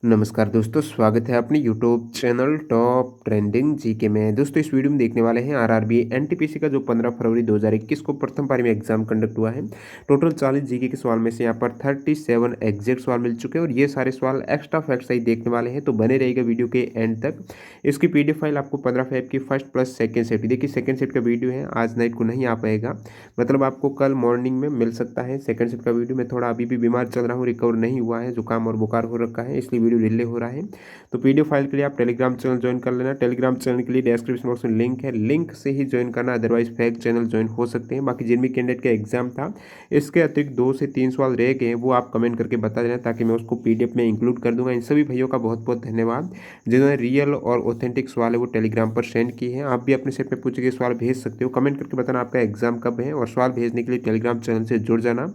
नमस्कार दोस्तों, स्वागत है अपने YouTube channel top trending GK में। दोस्तों इस वीडियो में देखने वाले हैं आरआरबी एनटीपीसी का जो 15 फरवरी 2021 को प्रथम पारी में एग्जाम कंडक्ट हुआ है। टोटल 40 जीके के सवाल में से यहाँ पर 37 एग्जैक्ट सवाल मिल चुके हैं और ये सारे सवाल एक्स्ट्रा फैक्ट सही देखने वाले हैं, तो बने रहेगा वीडियो के एंड तक। इसकी पीडीएफ फाइल आपको 15 फेब की फर्स्ट प्लस सेकेंड सेट की, देखिए सेकेंड सेट का वीडियो है आज नाइट को नहीं आ पाएगा, मतलब आपको कल मॉर्निंग में मिल सकता है सेकेंड सेट का वीडियो। मैं थोड़ा अभी भी बीमार चल रहा हूँ, रिकवर नहीं हुआ है, जुकाम और बुखार हो रखा है, इसलिए वीडियो डिले हो रहा है। तो पीडीएफ फाइल के लिए आप टेलीग्राम चैनल ज्वाइन कर लेना। टेलीग्राम चैनल के लिए डिस्क्रिप्शन बॉक्स में लिंक है, लिंक से ही ज्वाइन करना, अदरवाइज फेक चैनल ज्वाइन हो सकते हैं। बाकी जिन भी कैंडिडेट का एग्जाम था इसके अतिरिक्त 2 से 3 सवाल रह गए हैं, वो आप कमेंट करके बता देना ताकि मैं उसको पीडीएफ में इंक्लूड कर दूंगा। इन सभी भाइयों का बहुत बहुत धन्यवाद जिन्होंने रियल और ऑथेंटिक सवाल है वो टेलीग्राम पर सेंड किए हैं। आप भी अपने सेट में पूछे गए सवाल भेज सकते हो, कमेंट करके बताना आपका एग्जाम कब है, और सवाल भेजने के लिए टेलीग्राम चैनल से जुड़ जाना।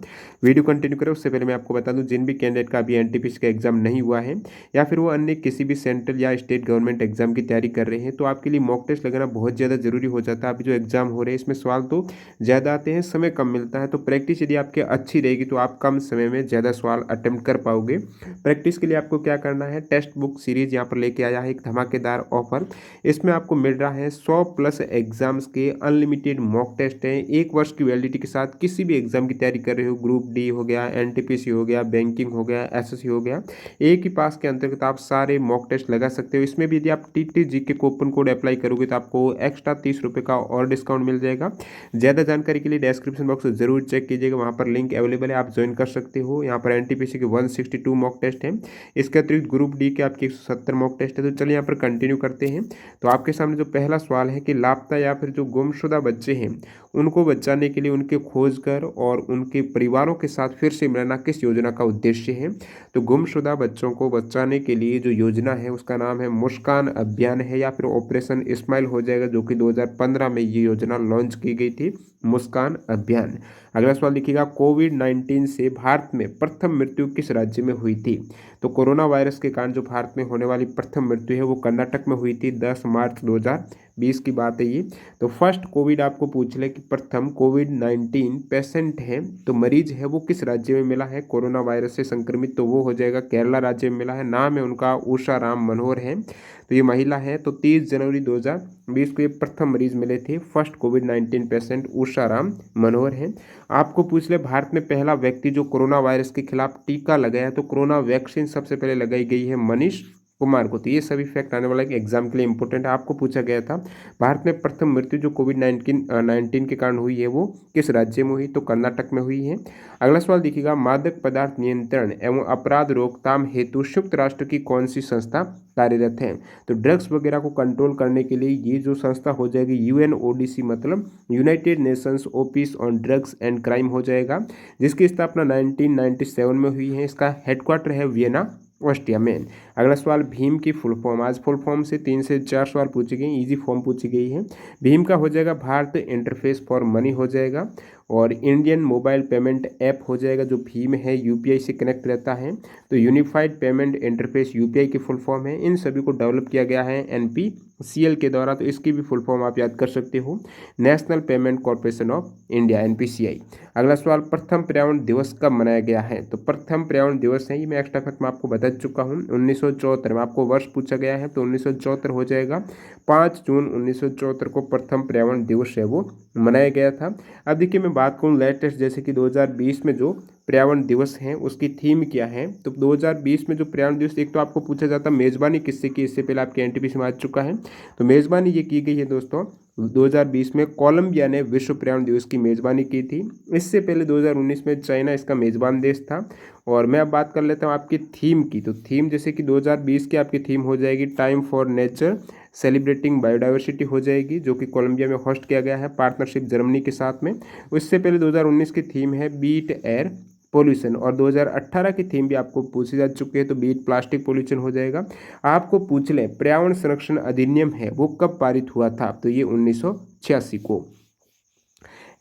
वीडियो कंटिन्यू करें उससे पहले मैं आपको बता दूं, जिन भी कैंडिडेट का अभी एनटीपीसी का एग्जाम नहीं हुआ है या फिर वो अन्य किसी भी सेंट्रल या स्टेट गवर्नमेंट एग्जाम की तैयारी कर रहे हैं, तो आपके लिए मॉक टेस्ट लगाना बहुत ज़्यादा जरूरी हो जाता है। अभी जो एग्जाम हो रहे हैं इसमें सवाल तो ज़्यादा आते हैं, समय कम मिलता है, तो प्रैक्टिस यदि आपकी अच्छी रहेगी तो आप कम समय में ज़्यादा सवाल अटेम्प्ट कर पाओगे। प्रैक्टिस के लिए आपको क्या करना है, टेक्स्ट बुक सीरीज यहाँ पर लेके आया है एक धमाकेदार ऑफर। इसमें आपको मिल रहा है 100 प्लस एग्जाम्स के अनलिमिटेड मॉक टेस्ट हैं, 1 वर्ष की वैलिडिटी के साथ। किसी भी एग्जाम की तैयारी कर रहे हो, ग्रुप डी हो गया, एनटीपीसी हो गया, बैंकिंग हो गया, एसएससी हो गया, एक ही पास के अंतर्गत आप सारे मॉक टेस्ट लगा सकते हो। इसमें भी यदि आप टीटी जी के कूपन कोड अप्लाई करोगे तो आपको एक्स्ट्रा 30 रुपये का और डिस्काउंट मिल जाएगा। ज़्यादा जानकारी के लिए डिस्क्रिप्शन बॉक्स जरूर चेक कीजिएगा, वहाँ पर लिंक अवेलेबल है, आप ज्वाइन कर सकते हो। यहाँ पर एनटीपीसी के 162 मॉक टेस्ट हैं, इसके अतिरिक्त ग्रुप डी के आपके 170 मॉक टेस्ट है। तो चलिए यहाँ पर कंटिन्यू करते हैं। तो आपके सामने जो पहला सवाल है कि लापता या फिर जो गुमशुदा बच्चे हैं उनको बचाने के लिए उनके खोज कर और उनके परिवारों के साथ फिर से मिलाना किस योजना का उद्देश्य है। तो गुमशुदा बच्चों को बचाने के लिए जो योजना है उसका नाम है मुस्कान अभियान है, या फिर ऑपरेशन स्माइल हो जाएगा, जो कि 2015 में ये योजना लॉन्च की गई थी, मुस्कान अभियान। अगला सवाल लिखिएगा, कोविड-19 से भारत में प्रथम मृत्यु किस राज्य में हुई थी। तो कोरोना वायरस के कारण जो भारत में होने वाली प्रथम मृत्यु है वो कर्नाटक में हुई थी, 10 मार्च 2020 की बात है ये। तो फर्स्ट कोविड आपको पूछ ले कि प्रथम कोविड-19 पेशेंट है तो मरीज है वो किस राज्य में मिला है कोरोना वायरस से संक्रमित, तो वो हो जाएगा केरला राज्य में मिला है। नाम है उनका उषा राम मनोहर है, तो ये महिला है। तो 30 जनवरी 2020 को ये प्रथम मरीज मिले थे, फर्स्ट कोविड-19 पेशेंट उषा राम मनोहर है। आपको पूछ ले भारत में पहला व्यक्ति जो कोरोना वायरस के खिलाफ टीका लगाया, तो कोरोना वैक्सीन सबसे पहले लगाई गई है मनीष कुमार को। तो ये सभी फैक्ट आने वाला है कि एग्जाम के लिए इंपॉर्टेंट है। आपको पूछा गया था भारत में प्रथम मृत्यु जो कोविड-19 के कारण हुई है वो किस राज्य में हुई, तो कर्नाटक में हुई है। अगला सवाल देखिएगा, मादक पदार्थ नियंत्रण एवं अपराध रोकथाम हेतु संयुक्त राष्ट्र की कौन सी संस्था कार्यरत है। तो ड्रग्स वगैरह को कंट्रोल करने के लिए ये जो संस्था हो जाएगी यूएनओडीसी, मतलब United Nations office on drugs and crime हो जाएगा, जिसकी स्थापना 1997 में हुई है। इसका हेडक्वार्टर है वियना, ऑस्ट्रिया में। अगला सवाल, भीम की फुल फॉर्म। आज फुल फॉर्म से 3 से 4 सवाल पूछे गए, इजी फॉर्म पूछी गई है। भीम का हो जाएगा भारत इंटरफेस फॉर मनी हो जाएगा, और इंडियन मोबाइल पेमेंट ऐप हो जाएगा जो भीम है, यूपीआई से कनेक्ट रहता है, तो यूनिफाइड पेमेंट इंटरफेस यूपीआई की फुल फॉर्म है। इन सभी को डेवलप किया गया है एनपीसीएल के द्वारा, तो इसकी भी फुल फॉर्म आप याद कर सकते हो, national payment corporation of India, NPCI. अगला सवाल, प्रथम पर्यावरण दिवस कब मनाया गया है। तो प्रथम पर्यावरण दिवस है, ये मैं एक्स्ट्रा फैक्ट में आपको बता चुका हूँ, 1974 में। आपको वर्ष पूछा गया है तो 1974 हो जाएगा, 5 जून 1974 को प्रथम पर्यावरण दिवस है वो मनाया गया था। अब देखिए मैं बात करूँ लेटेस्ट, जैसे कि 2020 में जो पर्यावरण दिवस है उसकी थीम क्या है। तो 2020 में जो पर्यावरण दिवस, एक तो आपको पूछा जाता मेज़बानी किससे की, इससे पहले आपके एनटीपीसी में आ चुका है। तो मेज़बानी ये की गई है दोस्तों 2020 में कोलंबिया ने विश्व पर्यावरण दिवस की मेज़बानी की थी। इससे पहले 2019 में चाइना इसका मेज़बान देश था। और मैं अब बात कर लेता हूँ आपकी थीम की। तो थीम जैसे कि 2020 की आपकी थीम हो जाएगी time for nature celebrating biodiversity हो जाएगी, जो कि कोलंबिया में होस्ट किया गया है पार्टनरशिप जर्मनी के साथ में। उससे पहले 2019 की थीम है बीट एयर पोल्यूशन, और 2018 की थीम भी आपको पूछी जा चुकी है, तो बीट प्लास्टिक पोल्यूशन हो जाएगा। आपको पूछ लें पर्यावरण संरक्षण अधिनियम है वो कब पारित हुआ था, तो ये 1986 को।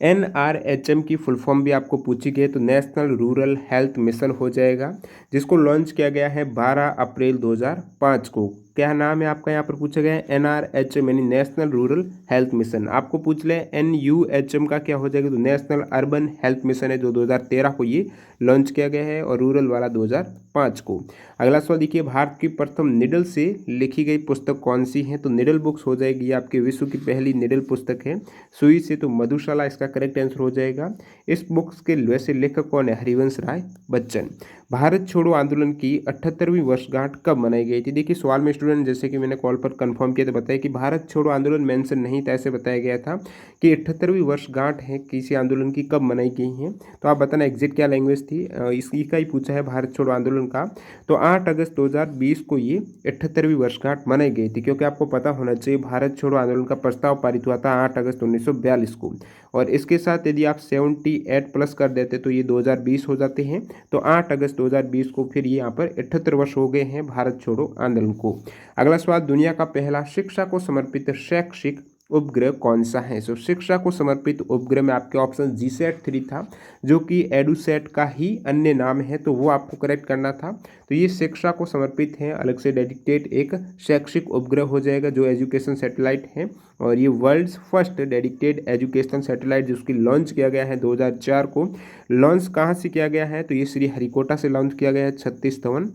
एनआरएचएम की फुल फॉर्म भी आपको पूछी गई, तो नेशनल रूरल हेल्थ मिशन हो जाएगा, जिसको लॉन्च किया गया है 12 अप्रैल 2005 को। क्या नाम है आपका, यहाँ पर पूछा गया है NRHM यानी नेशनल रूरल हेल्थ मिशन। आपको पूछ ले NUHM का क्या हो जाएगा, तो नेशनल अर्बन हेल्थ मिशन है, जो 2013 को ये लॉन्च किया गया है, और रूरल वाला 2005 को। अगला सवाल देखिए, भारत की प्रथम निडल से लिखी गई पुस्तक कौन सी है, तो निडल बुक्स हो जाएगी, ये आपके विश्व की पहली निडल पुस्तक है। सुई से तो मधुशाला इसका करेक्ट आंसर हो जाएगा। इस बुक्स के वैसे लेखक कौन है, हरिवंश राय बच्चन। भारत छोड़ो आंदोलन की 78वीं वर्षगांठ कब मनाई गई थी। देखिए सवाल में स्टूडेंट जैसे कि मैंने कॉल पर कंफर्म किया तो बताया कि भारत छोड़ो आंदोलन मेंशन नहीं था, ऐसे बताया गया था कि 78वीं वर्षगांठ है किसी आंदोलन की कब मनाई गई है। तो आप बताना एग्जैक्ट क्या लैंग्वेज थी, इसी का ही पूछा है भारत छोड़ो आंदोलन का। तो 8 अगस्त 2020 को ये 78वीं वर्षगांठ मनाई गई थी, क्योंकि आपको पता होना चाहिए भारत छोड़ो आंदोलन का प्रस्ताव पारित हुआ था 8 अगस्त 1942 को, और इसके साथ यदि आप 78 प्लस कर देते तो ये 2020 हो जाते हैं। तो 8 अगस्त 2020 को फिर ये यहाँ पर 78 वर्ष हो गए हैं भारत छोड़ो आंदोलन को। अगला सवाल, दुनिया का पहला शिक्षा को समर्पित शैक्षिक उपग्रह कौन सा है। सो शिक्षा को समर्पित उपग्रह में आपके ऑप्शन GSAT-3 था, जो कि एडुसैट का ही अन्य नाम है, तो वो आपको करेक्ट करना था। तो ये शिक्षा को समर्पित है, अलग से डेडिकेट एक शैक्षिक उपग्रह हो जाएगा जो एजुकेशन सैटेलाइट है, और ये world's first dedicated education satellite जिसकी लॉन्च किया गया है 2004 को। लॉन्च कहाँ से किया गया है, तो ये श्रीहरिकोटा से लॉन्च किया गया है, 36 धवन।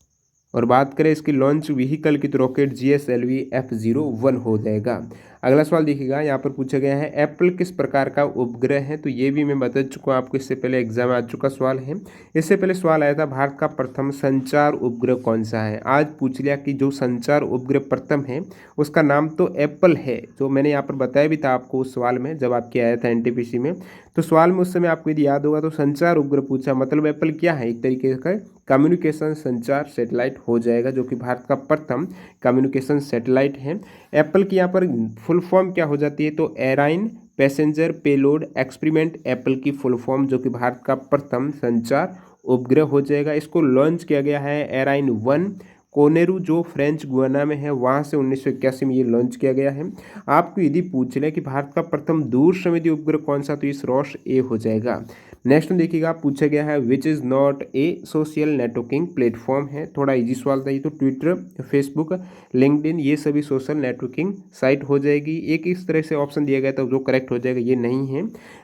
और बात करें इसकी लॉन्च व्हीकल की तो रॉकेट GSLV F01 हो जाएगा। अगला सवाल देखिएगा, यहाँ पर पूछा गया है एप्पल किस प्रकार का उपग्रह है, तो ये भी मैं बता चुका हूँ आपको, इससे पहले एग्जाम आ चुका सवाल है। इससे पहले सवाल आया था भारत का प्रथम संचार उपग्रह कौन सा है। आज पूछ लिया कि जो संचार उपग्रह प्रथम है उसका नाम तो एप्पल है, जो मैंने यहाँ पर बताया भी था आपको उस सवाल में जब आपके आया था NTPC में। तो सवाल में उस समय आपको यदि याद होगा तो संचार उपग्रह पूछा, मतलब एप्पल क्या है, एक तरीके का कम्युनिकेशन संचार सैटेलाइट हो जाएगा, जो कि भारत का प्रथम कम्युनिकेशन सैटेलाइट है। एप्पल की यहाँ पर फुल फॉर्म क्या हो जाती है, तो एराइन पैसेंजर पेलोड एक्सपेरिमेंट एप्पल की फुल फॉर्म, जो कि भारत का प्रथम संचार उपग्रह हो जाएगा। इसको लॉन्च किया गया है एराइन 1 कोनेरू, जो फ्रेंच गुयाना में है, वहाँ से 1981 में ये लॉन्च किया गया है। आपको यदि पूछ ले कि भारत का प्रथम दूर संवेदी उपग्रह कौन सा, तो ये सरोस A हो जाएगा। नेक्स्ट में देखिएगा, पूछा गया है which is not a social networking platform है। थोड़ा इजी सवाल था ये, तो ट्विटर, फेसबुक, लिंक्डइन ये सभी सोशल नेटवर्किंग साइट हो जाएगी। एक इस तरह से ऑप्शन दिया गया था जो करेक्ट हो जाएगा, ये नहीं है।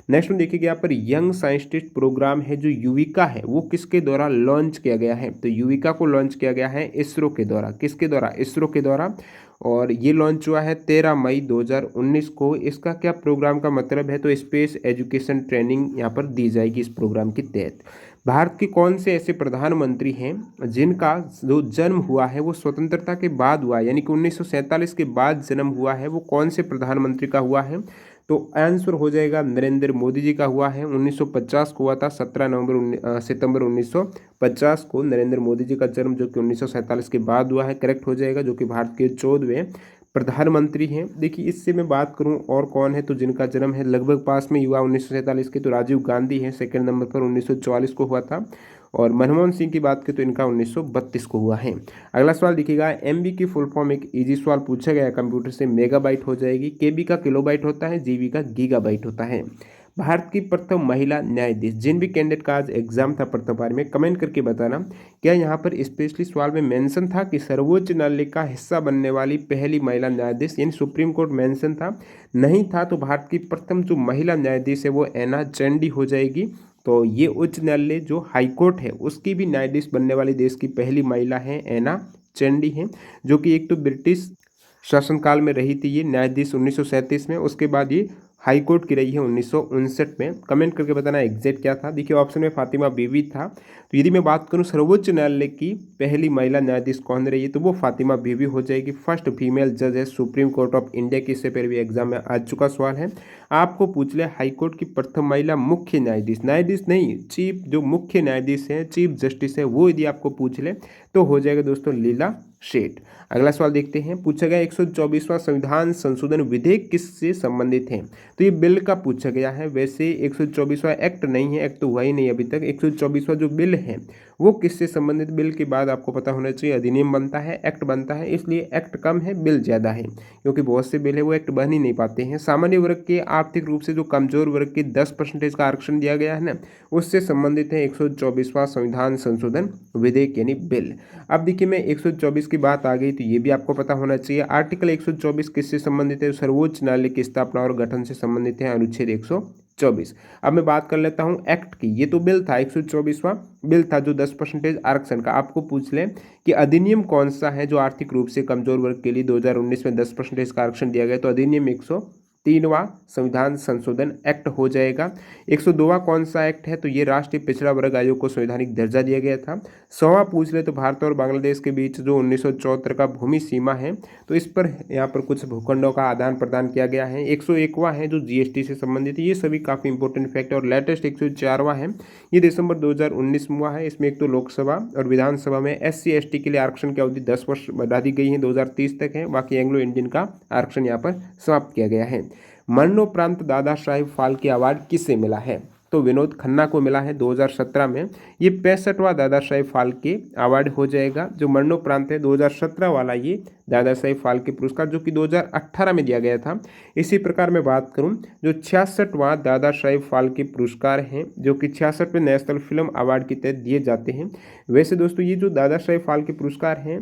नेक्स्ट में देखिएगा, यहाँ पर यंग साइंटिस्ट प्रोग्राम है जो युविका है, वो किसके द्वारा लॉन्च किया गया है, तो युविका को लॉन्च किया गया है इसरो के द्वारा। किसके द्वारा, इसरो के द्वारा, और ये लॉन्च हुआ है 13 मई 2019 को। इसका क्या प्रोग्राम का मतलब है, तो स्पेस एजुकेशन ट्रेनिंग यहाँ पर दी जाएगी इस प्रोग्राम के तहत। भारत के कौन से ऐसे प्रधानमंत्री हैं जिनका जो जन्म हुआ है वो स्वतंत्रता के बाद हुआ है, यानी कि 1947 के बाद जन्म हुआ है, वो कौन से प्रधानमंत्री का हुआ है, तो आंसर हो जाएगा नरेंद्र मोदी जी का हुआ है। 1950 को हुआ था, 17 सितंबर 1950 को नरेंद्र मोदी जी का जन्म, जो कि 1947 के बाद हुआ है, करेक्ट हो जाएगा, जो कि भारत के 14वें प्रधानमंत्री हैं। देखिए इससे मैं बात करूं और कौन है, तो जिनका जन्म है लगभग पास में हुआ 1947 के, तो राजीव गांधी है सेकंड नंबर पर, 1944 को हुआ था। और मनमोहन सिंह की बात करें तो इनका 1932 को हुआ है। अगला सवाल देखिएगा, MB की फुल फॉर्म, एक इजी सवाल पूछा गया कंप्यूटर से, मेगाबाइट हो जाएगी। KB का किलोबाइट होता है, GB का गीगाबाइट होता है। भारत की प्रथम महिला न्यायाधीश, जिन भी कैंडिडेट का आज एग्जाम था प्रथम बार में, कमेंट करके बताना क्या यहाँ पर स्पेशली सवाल में मेंशन था कि सर्वोच्च न्यायालय का हिस्सा बनने वाली पहली महिला न्यायाधीश, यानी सुप्रीम कोर्ट मेंशन था, नहीं था, तो भारत की प्रथम जो महिला न्यायाधीश है वो एना चैंडी हो जाएगी। तो ये उच्च न्यायालय जो हाईकोर्ट है उसकी भी न्यायाधीश बनने वाली देश की पहली महिला है एना चैंडी है, जो कि एक तो ब्रिटिश शासनकाल में रही थी ये न्यायाधीश 1937 में, उसके बाद ये हाई कोर्ट की रही है 1959 में। कमेंट करके बताना एग्जैक्ट क्या था। देखिए ऑप्शन में फातिमा बीवी था, तो यदि मैं बात करूं सर्वोच्च न्यायालय की पहली महिला न्यायाधीश कौन रही है, तो वो फातिमा बीवी हो जाएगी। फर्स्ट फीमेल जज है सुप्रीम कोर्ट ऑफ इंडिया की, इससे पहले भी एग्जाम में आ चुका सवाल है। आपको पूछ ले हाई कोर्ट की प्रथम महिला मुख्य न्यायाधीश, न्यायाधीश नहीं चीफ, जो मुख्य न्यायाधीश है चीफ जस्टिस है, वो यदि आपको पूछ ले तो हो जाएगा दोस्तों लीला शेठ। अगला सवाल देखते हैं, पूछा गया 124वां संविधान संशोधन विधेयक किससे संबंधित है, तो ये बिल का पूछा गया है। वैसे 124वां एक्ट नहीं है, एक्ट तो हुआ ही नहीं अभी तक। 124वां जो बिल है वो किससे संबंधित बिल के बाद आपको पता होना चाहिए अधिनियम बनता है, एक्ट बनता है, इसलिए एक्ट कम है बिल ज़्यादा है, क्योंकि बहुत से बिल है वो एक्ट बन ही नहीं पाते हैं। सामान्य वर्ग के आर्थिक रूप से जो कमजोर वर्ग के 10% का आरक्षण दिया गया है ना, उससे संबंधित है 124वां संविधान संशोधन विधेयक यानी बिल। अब देखिए मैं 124 की बात आ गई तो ये भी आपको पता होना चाहिए। आर्टिकल 124 किससे संबंधित है? सर्वोच्च न्यायालय की स्थापना और गठन से संबंधित है, अनुच्छेद 124। अब मैं बात कर लेता हूं एक्ट की। ये तो बिल था, 124वां बिल था जो 10% आरक्षण का। आपको पूछ लें कि अधिनियम कौन सा है जो आर्थिक रूप से कमजोर वर्ग के लिए 2019 में 10% का आरक्षण दिया गया, तो अधिनियम 103वां संविधान संशोधन एक्ट हो जाएगा। 102वां कौन सा एक्ट है? तो ये राष्ट्रीय पिछड़ा वर्ग आयोग को संवैधानिक दर्जा दिया गया था। 100वां पूछ ले तो भारत और बांग्लादेश के बीच जो 1974 का भूमि सीमा है, तो इस पर यहाँ पर कुछ भूखंडों का आदान प्रदान किया गया है। 101वां है जो जीएसटी से संबंधित है। ये सभी काफ़ी इंपॉर्टेंट फैक्ट है। और लेटेस्ट 104वां है, ये दिसंबर 2019 में हुआ है। इसमें एक तो लोकसभा और विधानसभा में SC/ST के लिए आरक्षण की अवधि 10 वर्ष बढ़ा दी गई है, 2030 तक है। बाकी एंग्लो इंडियन का आरक्षण यहाँ पर समाप्त किया गया है। मरणोपरांत दादा साहेब फाल्के अवार्ड किसे मिला है? तो विनोद खन्ना को मिला है 2017 में। ये 65वां दादा साहेब फाल्के अवार्ड हो जाएगा। जो मरणोपरांत है 2017 वाला ये दादा साहेब फाल्के पुरस्कार, जो कि 2018 में दिया गया था। इसी प्रकार मैं बात करूं जो 66वां दादा साहेब फाल्के पुरस्कार हैं, जो कि 66वें नेशनल फिल्म अवार्ड के तहत दिए जाते हैं। वैसे दोस्तों ये जो दादा साहेब फाल्के पुरस्कार हैं,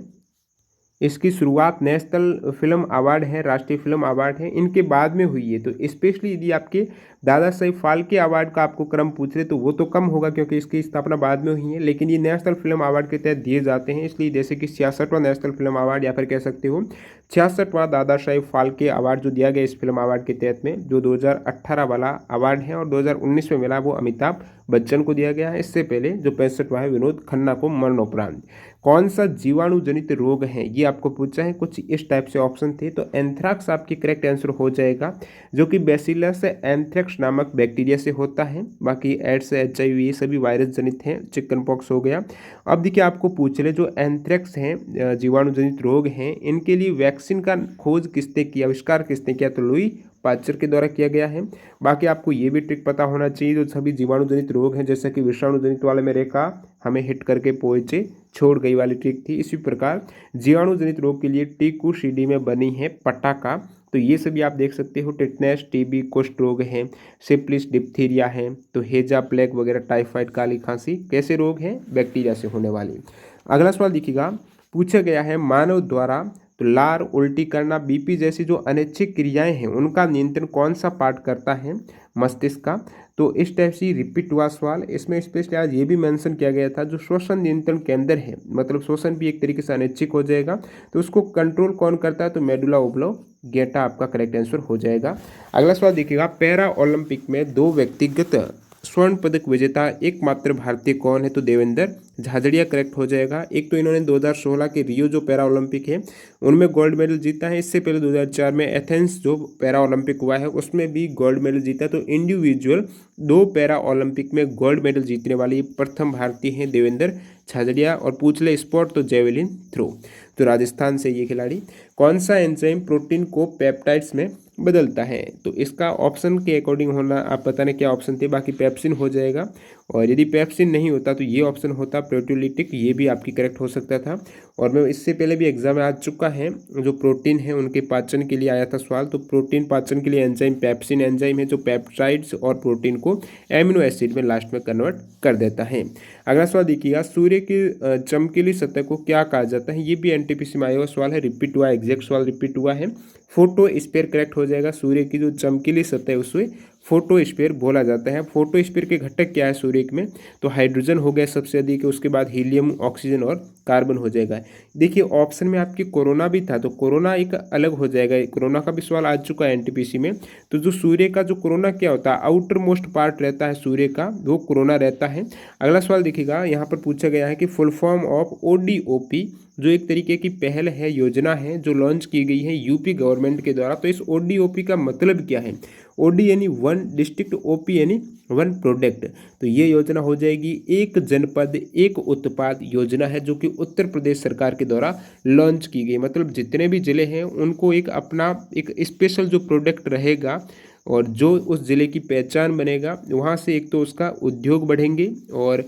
इसकी शुरुआत नेशनल फिल्म अवार्ड है, राष्ट्रीय फिल्म अवार्ड है, इनके बाद में हुई है। तो स्पेशली यदि आपके दादा साहेब फाल्के अवार्ड का आपको क्रम पूछ रहे तो वो तो कम होगा क्योंकि इसकी स्थापना बाद में हुई है, लेकिन ये नेशनल फिल्म अवार्ड के तहत दिए जाते हैं। इसलिए जैसे कि 66वां नेशनल फिल्म अवार्ड या फिर कह सकते हो 66वां दादा साहेब फाल्के अवार्ड जो दिया गया इस फिल्म अवार्ड के तहत में, जो 2018 वाला अवार्ड है और 2019 में मिला वो अमिताभ बच्चन को दिया गया है। इससे पहले जो 65वां है विनोद खन्ना को मरणोपरांत। कौन सा जीवाणु जनित रोग है ये आपको पूछा है। कुछ इस टाइप से ऑप्शन थे, तो एंथ्राक्स आपकी करेक्ट आंसर हो जाएगा, जो कि बैसिलस एंथ्रेक्स नामक बैक्टीरिया से होता है। बाकी एड्स, HIV ये सभी वायरस जनित हैं। चिकन पॉक्स हो गया। अब देखिए आपको पूछ ले जो एंथ्रेक्स हैं जीवाणु जनित रोग हैं, इनके लिए वैक्सीन का खोज किसने किया, आविष्कार किसने किया? तो लुई पाश्चर के द्वारा किया गया है। बाकी आपको ये भी ट्रिक पता होना चाहिए, जो सभी जीवाणु जनित रोग हैं जैसे कि विषाणु जनित वाले में रेखा हमें हिट करके पहुंचे छोड़ गई वाली ट्रिक थी, इसी प्रकार जीवाणु जनित रोग के लिए टीकू CD में बनी है पटाखा। तो ये सभी आप देख सकते हो। टिटनेस, TB, कुष्ठ रोग हैं, सिप्लिस, डिप्थीरिया है, तो हेजा, प्लेग वगैरह, टाइफाइड, काली खांसी कैसे रोग हैं? बैक्टीरिया से होने वाली। अगला सवाल देखिएगा, पूछा गया है मानव द्वारा तो लार, उल्टी करना, BP जैसी जो अनैच्छिक क्रियाएं हैं उनका नियंत्रण कौन सा पार्ट करता है? मस्तिष्क का। तो इस टाइप से रिपीट हुआ सवाल। इसमें स्पेशली आज ये भी मेंशन किया गया था जो श्वसन नियंत्रण केंद्र है, मतलब श्वसन भी एक तरीके से अनैच्छिक हो जाएगा, तो उसको कंट्रोल कौन करता है? तो मेडुला ओब्लोंगेटा आपका करेक्ट आंसर हो जाएगा। अगला सवाल देखिएगा, पैरा ओलंपिक में 2 व्यक्तिगत स्वर्ण पदक विजेता एकमात्र भारतीय कौन है? तो देवेंद्र झाझड़िया करेक्ट हो जाएगा। एक तो इन्होंने 2016 के रियो जो पैरा ओलंपिक है उनमें गोल्ड मेडल जीता है। इससे पहले 2004 में एथेंस जो पैरा ओलंपिक हुआ है उसमें भी गोल्ड मेडल जीता। तो इंडिविजुअल 2 पैरा ओलंपिक में गोल्ड मेडल जीतने वाली प्रथम भारतीय हैं देवेंद्र झाझड़िया। और पूछ ले स्पोर्ट तो जेवलिन थ्रो, तो राजस्थान से ये खिलाड़ी। कौन सा एंजाइम प्रोटीन को पेप्टाइड्स में बदलता है? तो इसका ऑप्शन के अकॉर्डिंग होना, आप बताने क्या ऑप्शन थे। बाकी पेप्सिन हो जाएगा, और यदि पेप्सिन नहीं होता तो ये ऑप्शन होता प्रोटियोलिटिक, ये भी आपकी करेक्ट हो सकता था। और मैं इससे पहले भी एग्जाम में आ चुका है, जो प्रोटीन है उनके पाचन के लिए आया था सवाल। तो प्रोटीन पाचन के लिए एंजाइम पेप्सिन एंजाइम है, जो पेप्टाइड्स और प्रोटीन को एमिनो एसिड में लास्ट में कन्वर्ट कर देता है। अगला सवाल देखिएगा, सूर्य की चमकीली सतह को क्या कहा जाता है? ये भी NTPC में आया हुआ सवाल है, रिपीट हुआ, एग्जैक्ट सवाल रिपीट हुआ है। फोटोस्फीयर करेक्ट हो जाएगा। सूर्य की जो चमकीली सतह है उसे फोटोस्फीयर बोला जाता है। फोटोस्फीयर के घटक क्या है सूर्य में? तो हाइड्रोजन हो गया सबसे अधिक, उसके बाद हीलियम, ऑक्सीजन और कार्बन हो जाएगा। देखिए ऑप्शन में आपकी कोरोना भी था, तो कोरोना एक अलग हो जाएगा। कोरोना का भी सवाल आ चुका है NTPC में। तो जो सूर्य का जो कोरोना क्या होता है, आउटर मोस्ट पार्ट रहता है सूर्य का, वो कोरोना रहता है। अगला सवाल देखिएगा, यहाँ पर पूछा गया है कि फुल फॉर्म ऑफ ODOP, जो एक तरीके की पहल है, योजना है जो लॉन्च की गई है यूपी गवर्नमेंट के द्वारा। तो इस ODOP का मतलब क्या है? OD यानी 1 डिस्ट्रिक्ट, OP यानी 1 प्रोडक्ट। तो ये योजना हो जाएगी एक जनपद एक उत्पाद योजना है, जो कि उत्तर प्रदेश सरकार के द्वारा लॉन्च की गई। मतलब जितने भी जिले हैं उनको एक अपना एक स्पेशल जो प्रोडक्ट रहेगा, और जो उस जिले की पहचान बनेगा, वहाँ से एक तो उसका उद्योग बढ़ेंगे और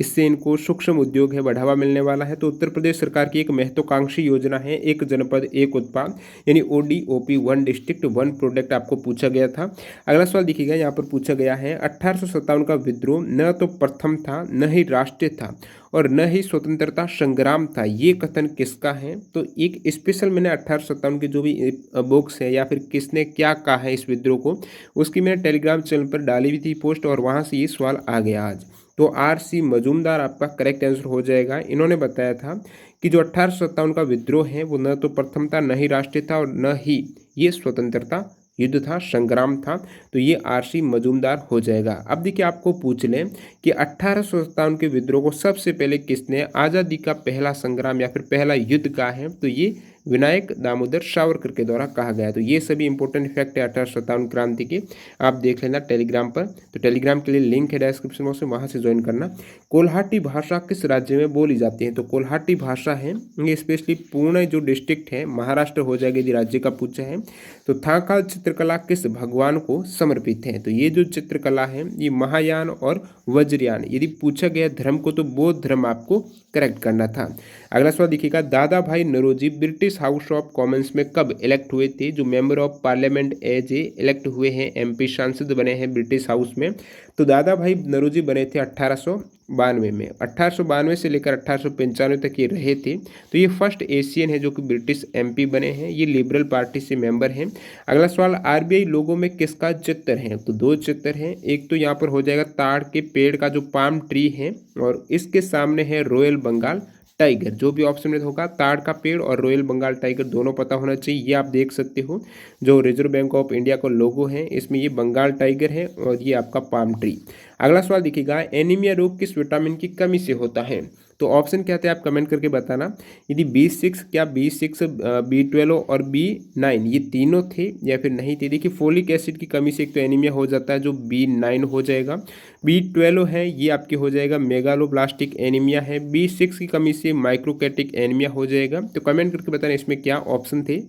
इससे इनको सूक्ष्म उद्योग है बढ़ावा मिलने वाला है। तो उत्तर प्रदेश सरकार की एक महत्वाकांक्षी योजना है एक जनपद एक उत्पाद, यानी ODOP, one district one product, आपको पूछा गया था। अगला सवाल देखिएगा, यहाँ पर पूछा गया है 1857 का विद्रोह न तो प्रथम था, न ही राष्ट्रीय था और न ही स्वतंत्रता संग्राम था, ये कथन किसका है? तो एक स्पेशल मैंने 1857 की जो भी बुक्स है या फिर किसने क्या कहा है इस विद्रोह को, उसकी मैंने टेलीग्राम चैनल पर डाली हुई थी पोस्ट और वहाँ से ये सवाल आ गया आज। तो RC मजूमदार आपका करेक्ट आंसर हो जाएगा। इन्होंने बताया था कि जो 1857 का विद्रोह है वो न तो प्रथम था, न ही राष्ट्रीय था और न ही ये स्वतंत्रता युद्ध था, संग्राम था। तो ये RC मजूमदार हो जाएगा। अब देखिए, आपको पूछ लें कि 1857 के विद्रोह को सबसे पहले किसने आज़ादी का पहला संग्राम या फिर पहला युद्ध कहा है? तो ये विनायक दामोदर सावरकर के द्वारा कहा गया है। तो ये सभी इंपॉर्टेंट फैक्ट है 1857 क्रांति के, आप देख लेना टेलीग्राम पर। तो टेलीग्राम के लिए लिंक है डिस्क्रिप्शन बॉक्स में, वहाँ से ज्वाइन करना। कोल्हाटी भाषा किस राज्य में बोली जाती है? तो कोल्हाटी भाषा है ये स्पेशली पुणे जो डिस्ट्रिक्ट है महाराष्ट्र हो जाएगा यदि राज्य का पूछा है। तो थांकाल चित्रकला किस भगवान को समर्पित है? तो ये जो चित्रकला है ये महायान और वज्रयान, यदि पूछा गया धर्म को तो बौद्ध धर्म आपको करेक्ट करना था। अगला सवाल देखिएगा, Dadabhai Naoroji British House of Commons में कब इलेक्ट हुए थे? जो member of parliament as a elect हुए हैं, MP सांसद बने हैं ब्रिटिश हाउस में। तो दादा भाई नौरोजी बने थे 1892 में। 1892 से लेकर 1895 तक ये रहे थे। तो ये फर्स्ट एशियन है जो कि ब्रिटिश MP बने हैं। ये लिबरल पार्टी से मेंबर हैं। अगला सवाल, RBI लोगो में किसका चित्र है? तो दो चित्र हैं। एक तो यहाँ पर हो जाएगा ताड़ के पेड़ का जो पाम ट्री है और इसके सामने है रॉयल बंगाल टाइगर। जो भी ऑप्शन में होगा ताड़ का पेड़ और रॉयल बंगाल टाइगर दोनों पता होना चाहिए। ये आप देख सकते हो जो रिजर्व बैंक ऑफ इंडिया का लोगो है, इसमें ये बंगाल टाइगर है और ये आपका पाम ट्री। अगला सवाल देखिएगा, एनीमिया रोग किस विटामिन की कमी से होता है? तो ऑप्शन क्या थे आप कमेंट करके बताना। यदि B6, क्या B6, B12 और B9 ये तीनों थे या फिर नहीं थे? देखिए, फोलिक एसिड की कमी से एक तो एनीमिया हो जाता है जो B9 हो जाएगा। B12 है ये आपके हो जाएगा मेगालोब्लास्टिक एनीमिया है। B6 की कमी से माइक्रोकैटिक एनीमिया हो जाएगा। तो कमेंट करके बताना इसमें क्या ऑप्शन थे।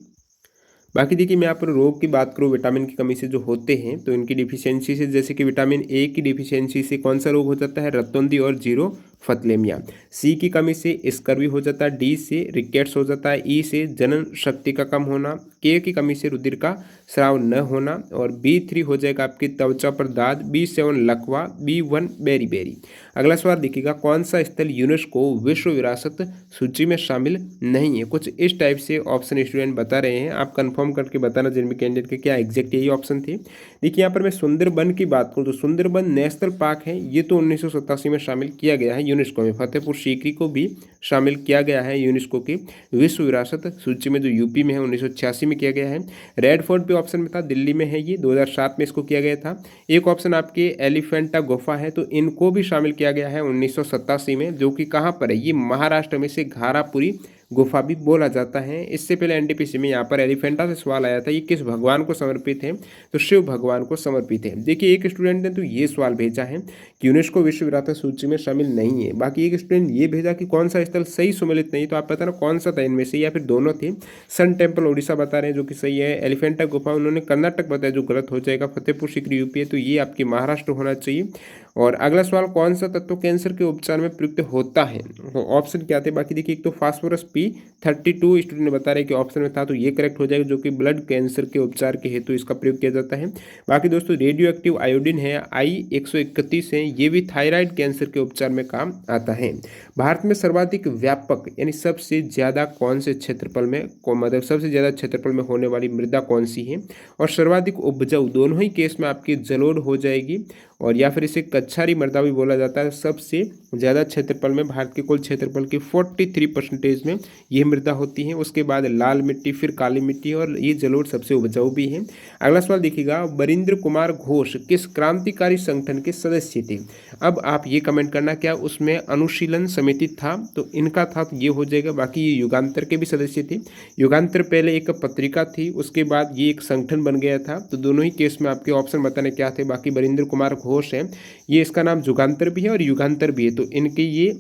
बाकी देखिए, मैं यहाँ पर रोग की बात करूँ विटामिन की कमी से जो होते हैं तो इनकी डिफिशियंसी से, जैसे कि विटामिन A की डिफिशियंसी से कौन सा रोग हो जाता है? रतौंधी और जीरो फतलेमिया। C की कमी से स्कर्वी हो जाता है। D से रिकेट्स हो जाता है। E से जनन शक्ति का कम होना। K की कमी से रुधिर का स्राव न होना और B3 हो जाएगा आपकी त्वचा पर दाद। B7 लकवा। B1 berry berry. अगला सवाल देखिएगा, कौन सा स्थल यूनेस्को विश्व विरासत सूची में शामिल नहीं है? कुछ इस टाइप से ऑप्शन स्टूडेंट बता रहे हैं, आप कंफर्म करके बताना जिनमें कैंडिडेट के क्या एग्जैक्ट यही ऑप्शन थे। देखिए, यहाँ पर मैं सुंदरबन की बात करूँ तो सुंदरबन नेशनल पार्क है, ये तो 1987 में शामिल किया गया है यूनेस्को में। फतेहपुर सीकरी को भी शामिल किया गया है यूनेस्को की विश्व विरासत सूची में, जो यूपी में है, 1986 में किया गया है। रेड फोर्ट भी ऑप्शन में था, दिल्ली में है, ये 2007 में इसको किया गया था। एक ऑप्शन आपके एलिफेंटा गुफा है, तो इनको भी शामिल किया गया है 1987 में, जो कि कहाँ पर है? ये महाराष्ट्र में से घारापुरी गुफा भी बोला जाता है। इससे पहले NTPC में यहाँ पर एलिफेंटा से सवाल आया था, ये किस भगवान को समर्पित है? तो शिव भगवान को समर्पित है। देखिए, एक स्टूडेंट ने तो ये सवाल भेजा है कि यूनेस्को विश्व विरासत सूची में शामिल नहीं है। बाकी एक स्टूडेंट ये भेजा कि कौन सा स्थल सही सम्मिलित नहीं, तो आप पता ना कौन सा था इनमें से, या फिर दोनों थे। सन टेम्पल उड़ीसा बता रहे हैं जो कि सही है। एलिफेंटा गुफा उन्होंने कर्नाटक बताया जो गलत हो जाएगा। फतेहपुर सीकरी यूपी है, तो ये आपके महाराष्ट्र होना चाहिए। और अगला सवाल, कौन सा तत्व कैंसर के उपचार में प्रयुक्त होता है? तो ऑप्शन क्या थे? बाकी देखिए, एक तो फास्फोरस P32 स्टूडेंट ने बता रहे कि ऑप्शन में था, तो ये करेक्ट हो जाएगा, जो कि ब्लड कैंसर के उपचार के हेतु इसका प्रयोग किया जाता है। बाकी दोस्तों, रेडियो एक्टिव आयोडीन है, I131 है, ये भी थायराइड कैंसर के उपचार में काम आता है। भारत में सर्वाधिक व्यापक यानी सबसे ज्यादा कौन से क्षेत्रफल में मतलब सबसे ज्यादा क्षेत्रफल में होने वाली मृदा कौन सी है? और सर्वाधिक उपजाऊ, दोनों ही केस में आपकी जलोढ़ हो जाएगी और या फिर इसे कच्छारी मृदा भी बोला जाता है। सबसे ज़्यादा क्षेत्रफल में, भारत के कुल क्षेत्रफल के 43% में यह मृदा होती है। उसके बाद लाल मिट्टी, फिर काली मिट्टी और ये जलोढ़ सबसे उपजाऊ भी है। अगला सवाल देखिएगा, बरिंद्र कुमार घोष किस क्रांतिकारी संगठन के सदस्य थे? अब आप ये कमेंट करना क्या उसमें अनुशीलन समिति था? तो इनका था, तो ये हो जाएगा। बाकी ये युगांतर के भी सदस्य थे। युगांतर पहले एक पत्रिका थी, उसके बाद ये एक संगठन बन गया था। तो दोनों ही केस में आपके ऑप्शन बताने क्या थे। बाकी बरिंद्र कुमार घोष है, ये इसका नाम जुगांतर भी है और युगांतर भी है। तो इनके ये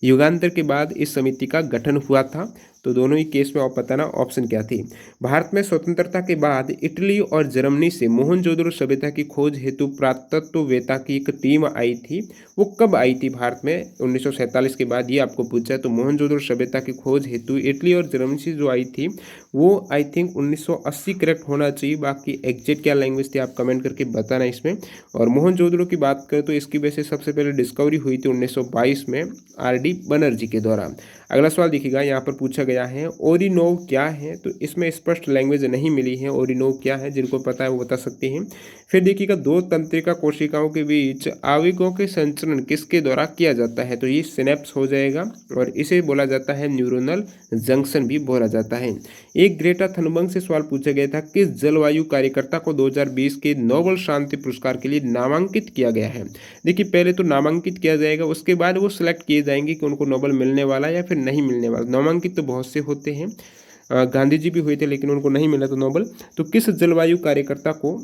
युगांतर के बाद इस समिति का गठन हुआ था। तो तो दोनों ही केस में आप बताना ऑप्शन क्या थी। भारत में स्वतंत्रता के बाद इटली और जर्मनी से मोहनजोदड़ो सभ्यता की खोज हेतु पुरातत्ववेत्ता की एक टीम आई थी। वो कब आई थी भारत में? 1947 के बाद, ये आपको पूछा है। तो मोहनजोदड़ो सभ्यता की खोज हेतु इटली और जर्मनी से जो आई थी वो आई थिंक 1980 करेक्ट होना चाहिए। बाकी एग्जैक्ट क्या लैंग्वेज थी आप कमेंट करके बताना इसमें। और मोहनजोदड़ो की बात करें तो इसकी वजह से सबसे पहले डिस्कवरी हुई थी 1922 में आर.डी. बनर्जी के द्वारा। अगला सवाल देखिएगा, यहाँ पर पूछा गया है ओरिनोव क्या है? तो इसमें स्पष्ट लैंग्वेज नहीं मिली है ओरिनोव क्या है, जिनको पता है वो बता सकते हैं। फिर देखिएगा, दो तंत्रिका कोशिकाओं के बीच आवेगों के संचरण किसके द्वारा किया जाता है? तो ये सिनेप्स हो जाएगा और इसे बोला जाता है न्यूरोनल जंक्शन भी बोला जाता है। एक ग्रेटा थनबर्ग से सवाल पूछा गया था, किस जलवायु कार्यकर्ता को 2020 के नोबेल शांति पुरस्कार के लिए नामांकित किया गया है? देखिए, पहले तो नामांकित किया जाएगा, उसके बाद वो सिलेक्ट किए जाएंगे कि उनको नोबेल मिलने वाला है या फिर नहीं मिलने वाला। नामांकित तो बहुत से होते हैं, गांधी जी भी हुए थे लेकिन उनको नहीं मिला था नोबेल। तो किस जलवायु कार्यकर्ता को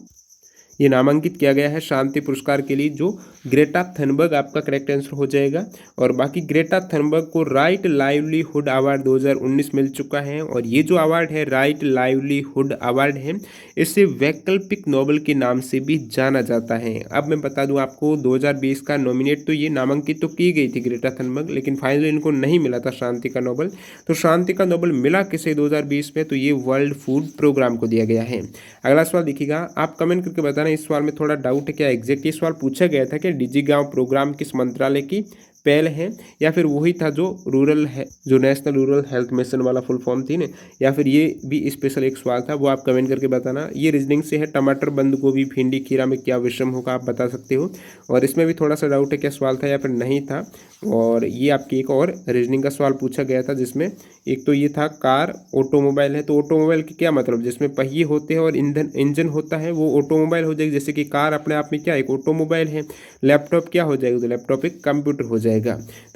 ये नामांकित किया गया है शांति पुरस्कार के लिए? जो ग्रेटा थनबर्ग आपका करेक्ट आंसर हो जाएगा। और बाकी ग्रेटा थनबर्ग को राइट लाइवलीहुड अवार्ड 2019 मिल चुका है। और ये जो अवार्ड है राइट लाइवलीहुड अवार्ड है, इसे वैकल्पिक नोबेल के नाम से भी जाना जाता है। अब मैं बता दूं आपको, 2020 का नॉमिनेट तो ये नामांकित तो की गई थी ग्रेटा थनबर्ग, लेकिन फाइनली इनको नहीं मिला था शांति का नोबेल। तो शांति का नोबेल मिला किसे 2020 में? तो ये वर्ल्ड फूड प्रोग्राम को दिया गया है। अगला सवाल देखिएगा, आप कमेंट करके बताना इस सवाल में थोड़ा डाउट है क्या एग्जैक्ट ये सवाल पूछा गया था कि डिजी गांव प्रोग्राम किस मंत्रालय की पहल है, या फिर वही था जो रूरल है, जो नेशनल रूरल हेल्थ मिशन वाला फुल फॉर्म थी ना, या फिर ये भी स्पेशल एक सवाल था, वो आप कमेंट करके बताना। ये रीजनिंग से है, टमाटर बंद गोभी भिंडी खीरा में क्या विषम होगा आप बता सकते हो। और इसमें भी थोड़ा सा डाउट है क्या सवाल था या फिर नहीं था। और ये आपकी एक और रीजनिंग का सवाल पूछा गया था जिसमें एक तो ये था कार ऑटोमोबाइल है, तो ऑटोमोबाइल की क्या मतलब, जिसमें पहिए होते हैं और ईंधन इंजन होता है वो ऑटोमोबाइल हो जाएगी। जैसे कि कार अपने आप में क्या एक ऑटोमोबाइल है। लैपटॉप क्या हो जाएगा? तो लैपटॉप एक कंप्यूटर हो जाएगा।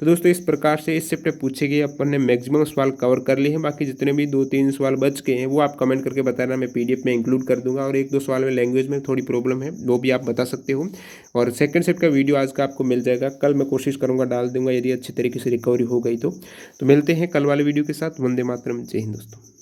तो दोस्तों इस प्रकार से इस शिफ्ट में पूछे गए अपन ने मैक्सिमम सवाल कवर कर लिए हैं। बाकी जितने भी 2-3 सवाल बच गए हैं वो आप कमेंट करके बताना, मैं पीडीएफ में इंक्लूड कर दूंगा। और 1-2 सवाल में लैंग्वेज में थोड़ी प्रॉब्लम है, वो भी आप बता सकते हो। और सेकंड शिफ्ट का वीडियो आज का आपको मिल जाएगा, कल मैं कोशिश करूंगा डाल दूंगा यदि अच्छी तरीके से रिकवरी हो गई तो मिलते हैं कल वाले वीडियो के साथ। वंदे मातरम, जय हिंद दोस्तों।